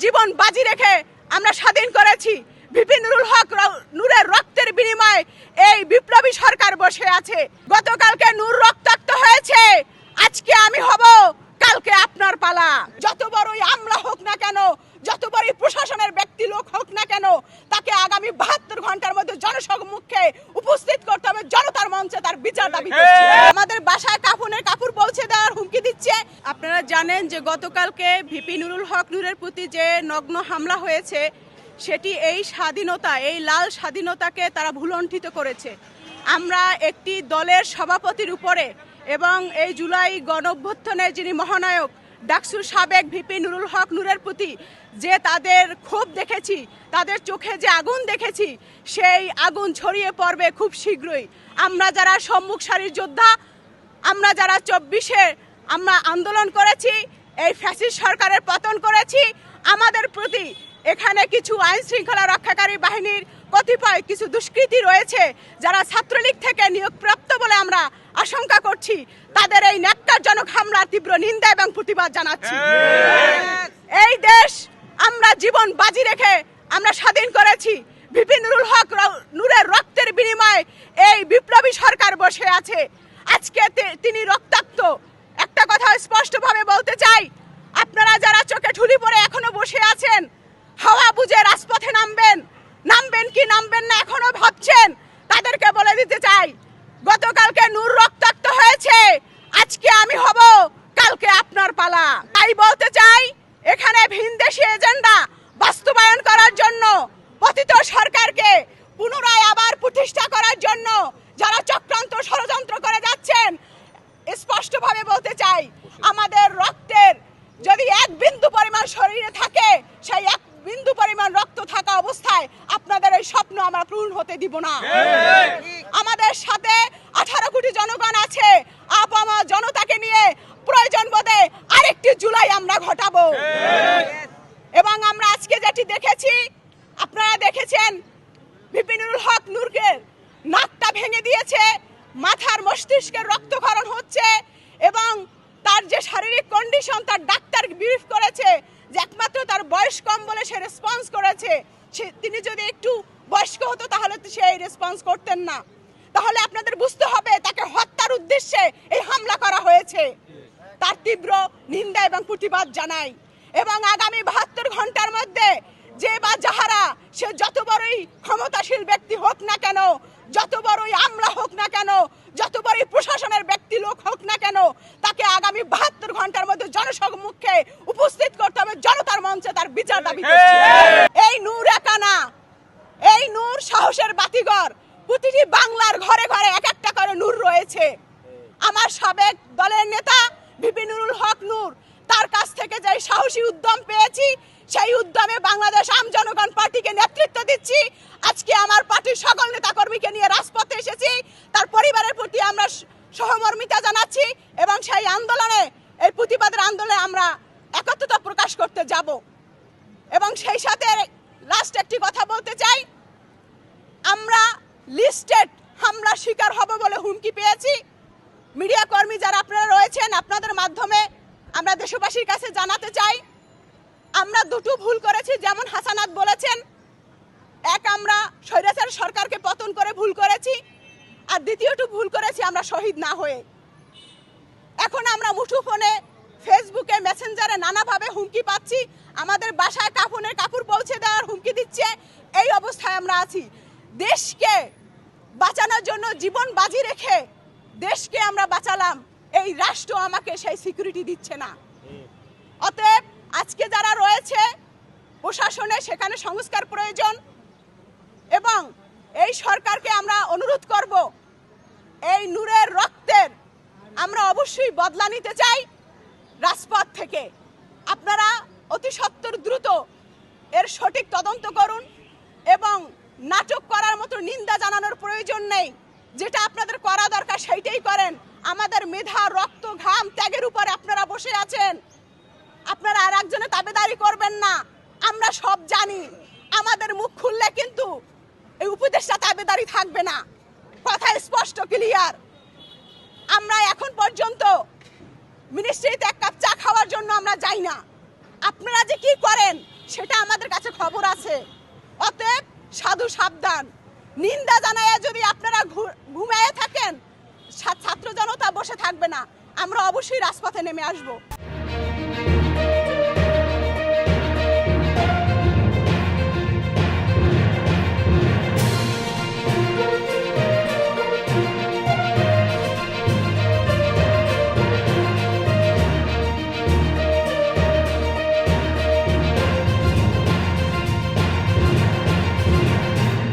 জীবন বাজি রেখে আমরা স্বাধীন করেছি। ভিপি নুরুল হক নূরের রক্তের বিনিময়ে এই বিপ্লবী সরকার বসে আছে। গতকালকে নূর রক্তাক্ত হয়েছে, আজকে আমি হব, কালকে আপনার পালা। যত বড়ই আমলা হোক না কেন, যত বড়ই প্রশাসনের ব্যক্তি লোক হোক না কেন, তাকে আগামী 72 ঘন্টার মধ্যে জনসম্মুখে উপস্থিত করতে হবে। জনতার মঞ্চে তার বিচার দাবি করছি। আমাদের বাসায় কাফনের কাপড় পৌঁছে দেওয়ার হুমকি দিচ্ছে। আপনারা জানেন যে গতকালকে ভিপি নুরুল হক নূরের প্রতি যে নগ্ন হামলা হয়েছে, সেটি এই স্বাধীনতা, এই লাল স্বাধীনতাকে তারা ভুলণ্ঠিত করেছে। আমরা একটি দলের সভাপতির উপরে এবং এই জুলাই গণঅভ্যুত্থানের যিনি মহানায়ক ডাকসুর সাবেক ভিপি নুরুল হক নূরের প্রতি যে তাদের ক্ষোভ দেখেছি, তাদের চোখে যে আগুন দেখেছি, সেই আগুন ছড়িয়ে পড়বে খুব শীঘ্রই। আমরা যারা সম্মুখ সারির যোদ্ধা, আমরা যারা 24-এ আমরা আন্দোলন করেছি, এই ফ্যাসিস্ট সরকারের পতন করেছি, আমাদের প্রতি এখানে কিছু আইন শৃঙ্খলা রক্ষাকারী বাহিনীর কতিপয় কিছু দুষ্কৃতী রয়েছে যারা ছাত্রলীগ থেকে নিয়োগপ্রাপ্ত বলে আমরা আশঙ্কা করছি। তাদের এই ন্যাক্কারজনক হামলার তীব্র নিন্দা এবং প্রতিবাদ জানাচ্ছি। এই দেশ আমরা জীবন বাজি রেখে আমরা স্বাধীন করেছি। ভিপি নুরুল হক নূরের রক্তের বিনিময়ে এই বিপ্লবী সরকার বসে আছে। আজকে তিনি রক্তাক্ত। একটা কথা স্পষ্টভাবে বলতে চাই, আপনারা যারা চোখে ঠুলি পরে এখনো বসে আছেন, হাওয়া বুঝে রাজপথে নামবেন কি নামবেন না এখনো ভাবছেন, তাদেরকে বলে দিতে চাই, গতকালকে নূর রক্তাক্ত হয়েছে, আজকে আমি হব, কালকে আপনার পালা। তাই বলতে চাই, এখানে ভিনদেশি এজেন্ডা বাস্তবায়ন করার জন্য, পতিত সরকারকে পুনরায় আবার প্রতিষ্ঠা করার জন্য যারা চক্রান্ত ষড়যন্ত্র করে যাচ্ছেন, স্পষ্টভাবে বলতে চাই, আমাদের রক্তের যদি এক বিন্দু পরিমাণ শরীরে থাকে, সেই এক বিন্দু পরিমাণ রক্ত থাকা অবস্থায় আপনাদের এই স্বপ্ন আমরা পূরণ হতে দিব না। আমাদের সাথে 18 কোটি জনগণ আছে। আপামা জনতাকে নিয়ে প্রয়োজন বোধে আরেকটি জুলাই আমরা ঘটাবো। এবং আমরা আজকে যেটি দেখেছি, আপনারা দেখেছেন, ভিপি নুরুল হক নূরকে নাকটা ভেঙে দিয়েছে, মাথার মস্তিষ্কের রক্তক্ষরণ হচ্ছে এবং তার যে শারীরিক কন্ডিশন, তার ডাক্তার ব্রিফ করেছে যে একমাত্র তার বয়স কম বলে সে রেসপন্স করেছে। তিনি যদি একটু বয়স্ক হতো তাহলে তো সে রেসপন্স করতেন না। তাহলে আপনাদের বুঝতে হবে তাকে হত্যার উদ্দেশ্যে এই হামলা করা হয়েছে। তার তীব্র নিন্দা এবং প্রতিবাদ জানাই। এবং আগামী 72 ঘন্টার মধ্যে যে বা যাহারা, সে যত বড়ই ক্ষমতাশীল ব্যক্তি হোক না কেন, যত বড়ই আমলা হোক না কেন, যত বড়ই প্রশাসনের ব্যক্তি লোক হোক না কেন, তাকে আগামী 72 ঘন্টার মধ্যে জনসম্মুখে উপস্থিত করতে হবে। জনতার মঞ্চে তার বিচার দাবি করছি। এই নূর একা না, এই নূর সাহসের বাতিঘর। প্রতিটি বাংলার ঘরে ঘরে এক একটা করে নূর রয়েছে। আমার সাবেক দলের নেতা ভিপি নুরুল হক নূর, তার কাছ থেকে যে সাহসী উদ্যম পেয়েছি, সেই উদ্যমে বাংলাদেশ আম জনগণ পার্টিকে নেতৃত্ব দিচ্ছি। আজকে আমার পার্টির সকল নেতাকর্মীকে নিয়ে রাজপথে এসেছি। তার পরিবারের প্রতি আমরা সহমর্মিতা জানাচ্ছি এবং সেই আন্দোলনে, এই প্রতিবাদের আন্দোলনে আমরা একত্রতা প্রকাশ করতে যাব। এবং সেই সাথে লাস্ট একটি কথা বলতে চাই, আমরা লিস্টেড হামলার শিকার হব বলে হুমকি পেয়েছি। মিডিয়া কর্মী যারা আপনারা রয়েছেন, আপনাদের মাধ্যমে আমরা দেশবাসীর কাছে জানাতে চাই, আমরা দুটো ভুল করেছি। যেমন হাসানাত বলেছেন, এক, আমরা স্বৈরাচার সরকারকে পতন করে ভুল করেছি, আর দ্বিতীয়টি ভুল করেছি আমরা শহীদ না হয়ে। এখন আমরা মুঠোফোনে, ফেসবুকে, মেসেঞ্জারে নানাভাবে হুমকি পাচ্ছি। আমাদের বাসায় কাফনের কাপড় পৌঁছে দেওয়ার হুমকি দিচ্ছে। এই অবস্থায় আমরা আছি। দেশকে বাঁচানোর জন্য জীবন বাজি রেখে দেশকে আমরা বাঁচালাম, এই রাষ্ট্র আমাকে সেই সিকিউরিটি দিচ্ছে না। অতএব আজকে যারা রয়েছে প্রশাসনে, সেখানে সংস্কার প্রয়োজন এবং এই সরকারকে আমরা অনুরোধ করব, এই নূরের রক্তের আমরা অবশ্যই বদলা নিতে চাই রাজপথ থেকে। আপনারা অতি সত্বর দ্রুত এর সঠিক তদন্ত করুন এবং নাটক করার মতো নিন্দা জানানোর প্রয়োজন নেই। যেটা আপনাদের করা দরকার সেইটাই করেন। আমাদের মেধা, রক্ত, ঘাম, ত্যাগের উপরে আপনারা বসে আছেন। আপনারা আর একজনের তাবেদারি করবেন না। আমরা সব জানি, আমাদের মুখ খুললে কিন্তু এই উপদেষ্টা তাবেদারি থাকবে না। কথা স্পষ্ট, ক্লিয়ার। আমরা এখন পর্যন্ত মিনিস্ট্রিতে এক কাপ চা খাওয়ার জন্য আমরা যাই না। আপনারা যে কি করেন সাধু সাবধান। নিন্দা জানায় যদি আপনারা ঘুমায়ে থাকেন, ছাত্র জনতা বসে থাকবে না, আমরা অবশ্যই রাজপথে নেমে আসব।